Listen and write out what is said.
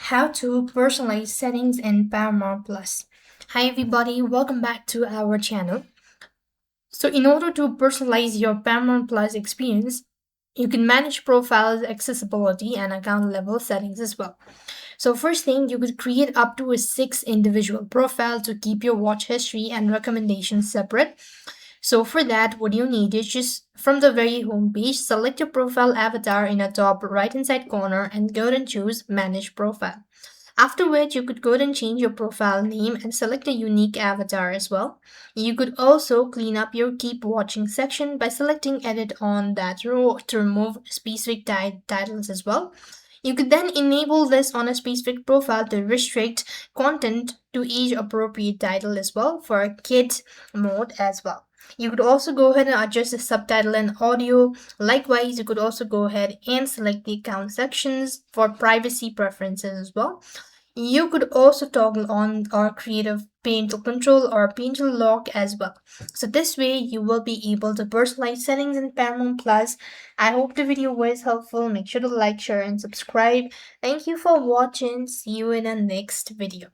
How to personalize settings in Paramount Plus. Hi everybody, welcome back to our channel. So in order to personalize your Paramount Plus experience, you can manage profiles, accessibility, and account level settings as well. So first thing, you could create up to a 6 individual profile to keep your watch history and recommendations separate. So for that, what you need is just from the very home page, select your profile avatar in the top right hand side corner and go and choose manage profile. After which you could go ahead and change your profile name and select a unique avatar as well. You could also clean up your keep watching section by selecting edit on that row to remove specific titles as well. You could then enable this on a specific profile to restrict content to age appropriate title as well for kids mode as well. You could also go ahead and adjust the subtitle and audio. Likewise, you could also go ahead and select the account sections for privacy preferences as well. You could also toggle on or creative parental control or parental lock as well. So this way you will be able to personalize settings in Paramount Plus. I hope the video was helpful. Make sure to like, share, and subscribe. Thank you for watching. See you in the next video.